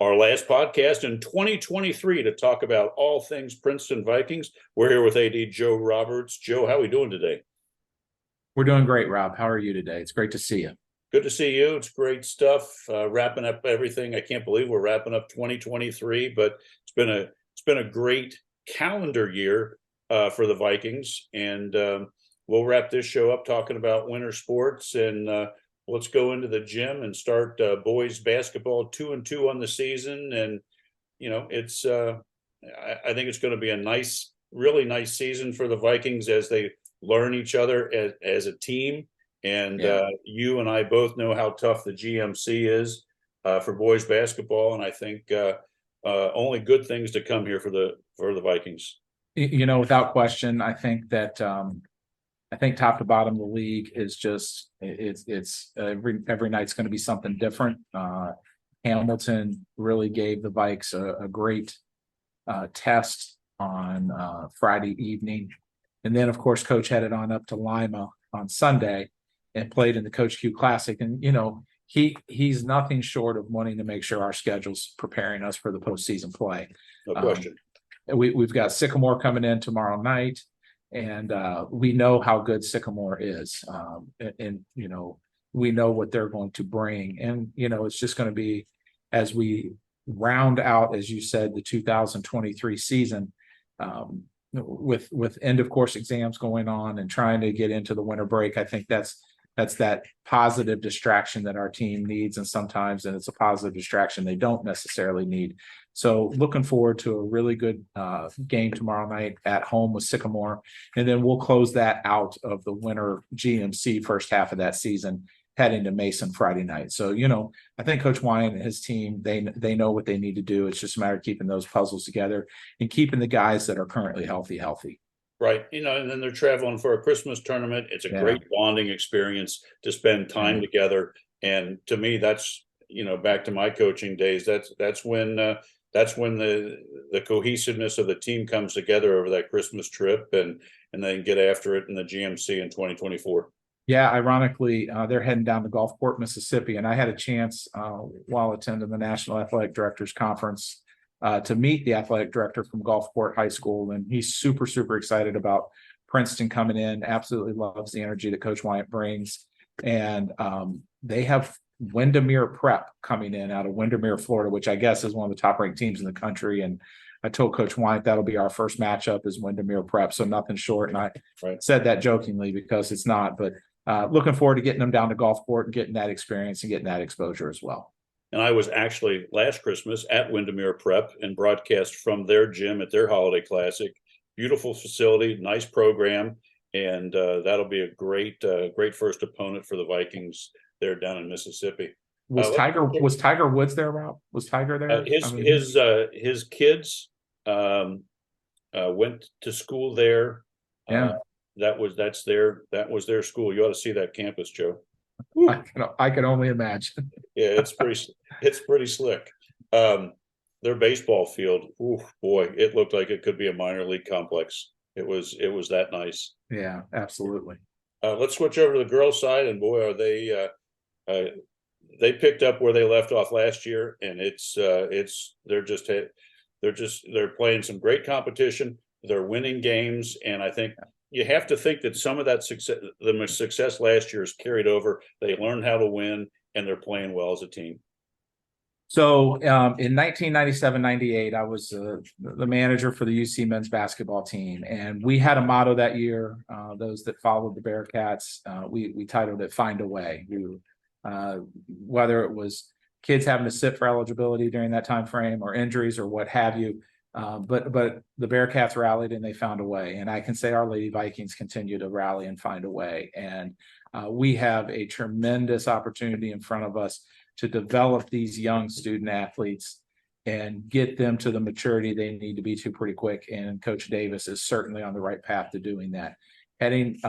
our last podcast in 2023 to talk about all things Princeton Vikings. We're here with AD Joe Roberts. Joe, how are we doing today? We're doing great, Rob. How are you today? It's great to see you. Good to see you. It's great stuff. Wrapping up everything. I can't believe we're wrapping up 2023, but it's been a great calendar year for the Vikings, and we'll wrap this show up talking about winter sports, and let's go into the gym and start boys basketball 2-2 on the season. And it's I think it's going to be a nice, really nice season for the Vikings as they learn each other as a team. And you and I both know how tough the GMC is for boys basketball, and I think only good things to come here for the Vikings. Without question, I think that I think top to bottom the league is just it's every night's going to be something different. Hamilton really gave the Vikes a great test on Friday evening, and then of course Coach headed on up to Lima on Sunday and played in the Coach Q Classic. And he's nothing short of wanting to make sure our schedule's preparing us for the postseason play. No question. We've got Sycamore coming in tomorrow night, and we know how good Sycamore is, and we know what they're going to bring. And it's just going to be, as we round out, as you said, the 2023 season, with end of course exams going on and trying to get into the winter break. I think that's that positive distraction that our team needs, and sometimes, and it's a positive distraction they don't necessarily need. So looking forward to a really good game tomorrow night at home with Sycamore, and then we'll close that out of the winter GMC first half of that season, heading to Mason Friday night. So I think Coach Wine and his team, they know what they need to do. It's just a matter of keeping those puzzles together and keeping the guys that are currently healthy. Right. And then they're traveling for a Christmas tournament. It's a great bonding experience to spend time together. And to me, that's, back to my coaching days, that's when the cohesiveness of the team comes together over that Christmas trip, and then get after it in the GMC in 2024. Yeah, ironically, they're heading down to Gulfport, Mississippi. And I had a chance while attending the National Athletic Directors Conference to meet the athletic director from Gulfport High School. And he's super, super excited about Princeton coming in, absolutely loves the energy that Coach Wyatt brings. And they have Windermere Prep coming in out of Windermere, Florida, which I guess is one of the top ranked teams in the country. And I told Coach Wyatt that'll be our first matchup is Windermere Prep. So nothing short. And I said that jokingly because it's not, but looking forward to getting them down to Gulfport and getting that experience and getting that exposure as well. And I was actually last Christmas at Windermere Prep and broadcast from their gym at their Holiday Classic. Beautiful facility, nice program, and that'll be a great first opponent for the Vikings there down in Mississippi. Was Tiger Woods there, Rob? Was Tiger there? His kids went to school there. Yeah. That was their school. You ought to see that campus, Joe. I can only imagine. Yeah, it's pretty slick. Their baseball field, boy, it looked like it could be a minor league complex. It was that nice. Yeah, absolutely. Let's switch over to the girls' side, and boy, are they picked up where they left off last year, and they're playing some great competition. They're winning games, and I think you have to think that some of that success last year is carried over. They learned how to win, and they're playing well as a team. So in 1997-98, I was the manager for the UC men's basketball team. And we had a motto that year, those that followed the Bearcats, we titled it Find a Way. Whether it was kids having to sit for eligibility during that time frame or injuries or what have you, but the Bearcats rallied and they found a way. And I can say our Lady Vikings continue to rally and find a way. And we have a tremendous opportunity in front of us to develop these young student athletes and get them to the maturity they need to be to pretty quick. And Coach Davis is certainly on the right path to doing that. Heading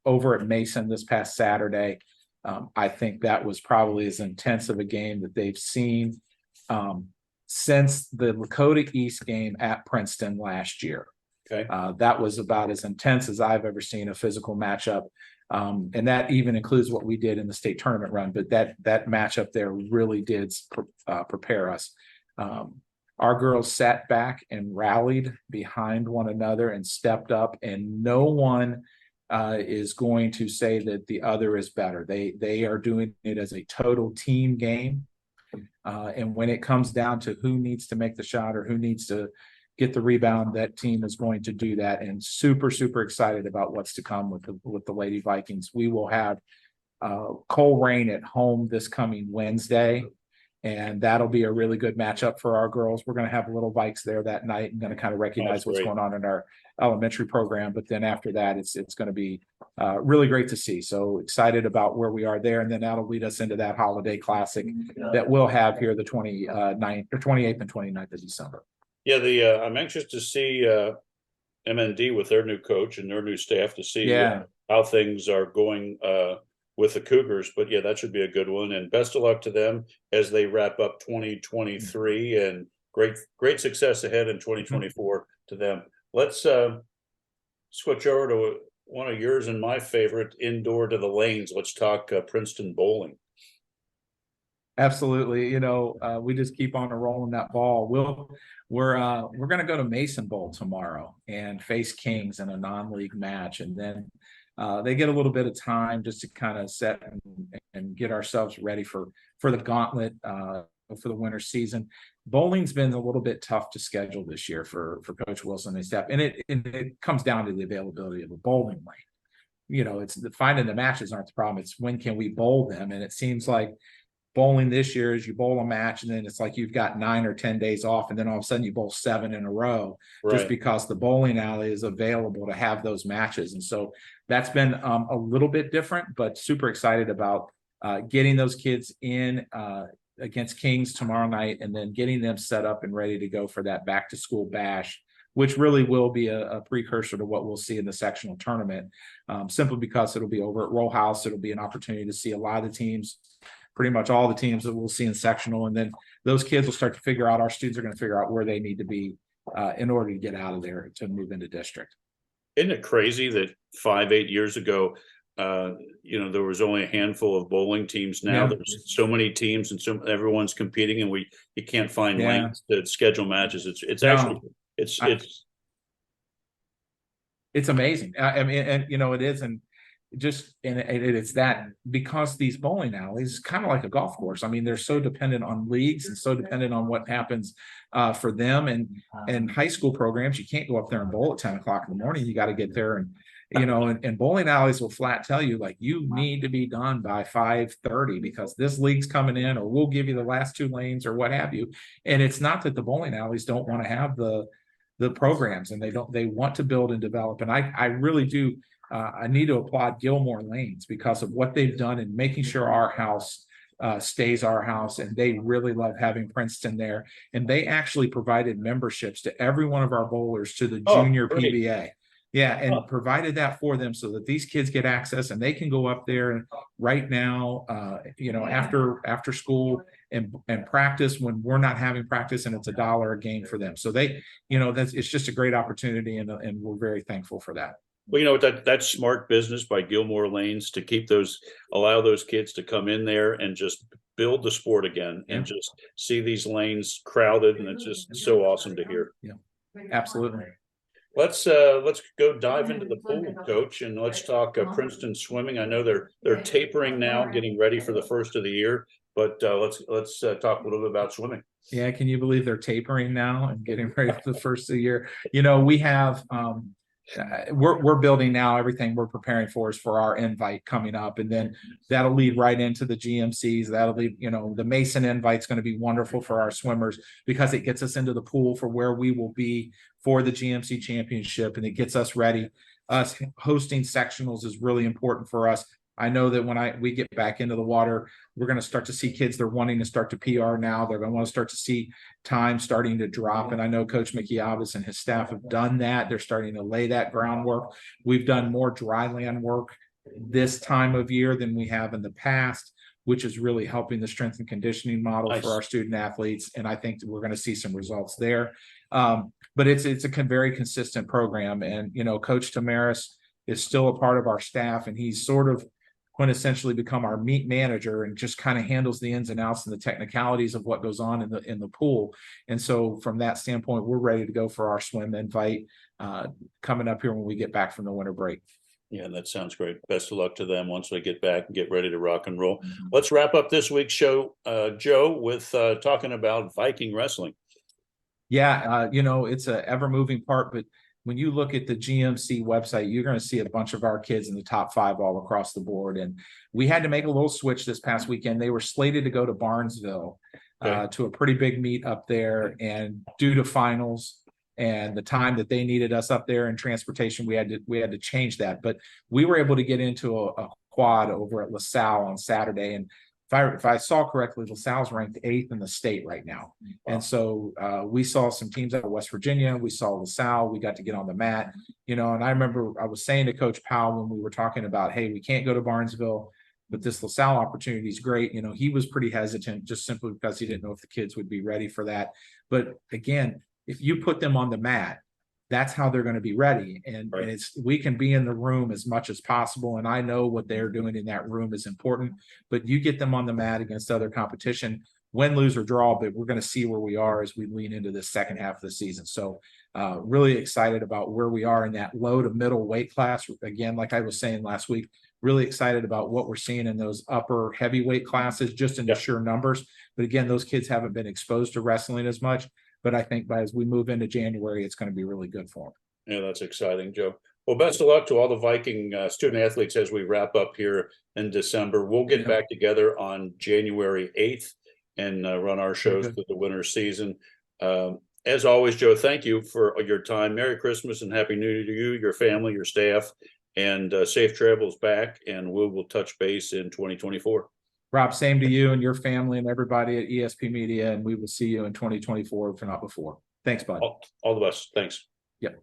over at Mason this past Saturday, I think that was probably as intense of a game that they've seen since the Lakota East game at Princeton last year. Okay. That was about as intense as I've ever seen a physical matchup. And that even includes what we did in the state tournament run, but that matchup there really did prepare us. Our girls sat back and rallied behind one another and stepped up, and no one is going to say that the other is better. They are doing it as a total team game. And when it comes down to who needs to make the shot or who needs to get the rebound, that team is going to do that. And super, super excited about what's to come with the Lady Vikings. We will have Coleraine at home this coming Wednesday, and that'll be a really good matchup for our girls. We're going to have little Vikes there that night and going to kind of recognize what's going on in our elementary program. But then after that, it's going to be really great to see. So excited about where we are there. And then that'll lead us into that holiday classic that we'll have here the 29th or 28th and 29th of December. Yeah, I'm anxious to see MND with their new coach and their new staff to see how things are going with the Cougars. But yeah, that should be a good one. And best of luck to them as they wrap up 2023, and great success ahead in 2024 to them. Let's switch over to one of yours and my favorite, indoor to the lanes. Let's talk Princeton bowling. Absolutely. We just keep on rolling that ball. We're going to go to Mason Bowl tomorrow and face Kings in a non-league match. And then they get a little bit of time just to kind of set and get ourselves ready for the gauntlet for the winter season. Bowling's been a little bit tough to schedule this year for Coach Wilson and his staff. And it comes down to the availability of a bowling lane. It's finding the matches aren't the problem. It's when can we bowl them? And it seems like bowling this year is you bowl a match and then it's like you've got 9 or 10 days off, and then all of a sudden you bowl 7 in a row just because the bowling alley is available to have those matches. And so that's been a little bit different, but super excited about getting those kids in against Kings tomorrow night, and then getting them set up and ready to go for that back to school bash, which really will be a precursor to what we'll see in the sectional tournament, simply because it'll be over at Roll House. It'll be an opportunity to see a lot of the teams, pretty much all the teams that we'll see in sectional. And then those kids will start to figure out, our students are going to figure out where they need to be in order to get out of there to move into district. Isn't it crazy that 5-8 years ago, there was only a handful of bowling teams. Now there's so many teams and everyone's competing, and you can't find lanes to schedule matches. It's amazing. I mean, and it is. And it's that because these bowling alleys, kind of like a golf course. I mean, they're so dependent on leagues and so dependent on what happens for them. And high school programs, you can't go up there and bowl at 10 o'clock in the morning. You got to get there, and bowling alleys will flat tell you, like, you need to be done by 5:30 because this league's coming in, or we'll give you the last 2 lanes or what have you. And it's not that the bowling alleys don't want to have the programs, and they want to build and develop. And I really do. I need to applaud Gilmore Lanes because of what they've done in making sure our house stays our house, and they really love having Princeton there. And they actually provided memberships to every one of our bowlers to the junior PBA. Yeah, and provided that for them so that these kids get access and they can go up there and right now, after school and practice when we're not having practice, and it's $1 a game for them. So it's just a great opportunity, and we're very thankful for that. Well, that's smart business by Gilmore Lanes to allow those kids to come in there and just build the sport again and just see these lanes crowded. And it's just so awesome to hear. Yeah, absolutely. Let's go dive into the pool, Coach, and let's talk Princeton swimming. I know they're tapering now, getting ready for the first of the year, but let's talk a little bit about swimming. Yeah, can you believe they're tapering now and getting ready for the first of the year? We have we're building now. Everything we're preparing for is for our invite coming up, and then that'll lead right into the GMCs. That'll be, the Mason invite's going to be wonderful for our swimmers because it gets us into the pool for where we will be for the GMC championship, and it gets us ready. Us hosting sectionals is really important for us. I know that when we get back into the water, we're going to start to see kids. They're wanting to start to PR now. They're going to want to start to see time starting to drop. And I know Coach Mikiavis and his staff have done that. They're starting to lay that groundwork. We've done more dry land work this time of year than we have in the past, which is really helping the strength and conditioning model for our student athletes. And I think that we're going to see some results there. But it's a very consistent program. And, Coach Tamaris is still a part of our staff, and he's sort of quintessentially become our meet manager and just kind of handles the ins and outs and the technicalities of what goes on in the pool. And so from that standpoint, we're ready to go for our swim invite coming up here when we get back from the winter break. Yeah, that sounds great. Best of luck to them once we get back and get ready to rock and roll. Let's wrap up this week's show, Joe, with talking about Viking wrestling. Yeah, it's a ever moving part, but when you look at the GMC website, you're going to see a bunch of our kids in the top 5 all across the board. And we had to make a little switch this past weekend. They were slated to go to Barnesville to a pretty big meet up there, and due to finals and the time that they needed us up there and transportation, we had to change that. But we were able to get into a quad over at LaSalle on Saturday, and if I saw correctly, LaSalle's ranked 8th in the state right now. Wow. And so we saw some teams out of West Virginia. We saw LaSalle. We got to get on the mat, and I remember I was saying to Coach Powell when we were talking about, hey, we can't go to Barnesville, but this LaSalle opportunity is great. He was pretty hesitant just simply because he didn't know if the kids would be ready for that. But again, if you put them on the mat, that's how they're going to be ready. And, right. and we can be in the room as much as possible. And I know what they're doing in that room is important, but you get them on the mat against other competition, win, lose, or draw, but we're going to see where we are as we lean into the second half of the season. So really excited about where we are in that low to middle weight class. Again, like I was saying last week, really excited about what we're seeing in those upper heavyweight classes, just in the sheer numbers. But again, those kids haven't been exposed to wrestling as much. But I think as we move into January, it's going to be really good for them. Yeah, that's exciting, Joe. Well, best of luck to all the Viking student athletes as we wrap up here in December. We'll get back together on January 8th and run our shows through the winter season. As always, Joe, thank you for your time. Merry Christmas and Happy New Year to you, your family, your staff, and safe travels back. And we will touch base in 2024. Rob, same to you and your family and everybody at ESP Media, and we will see you in 2024, if not before. Thanks, bud. All the best. Thanks. Yep.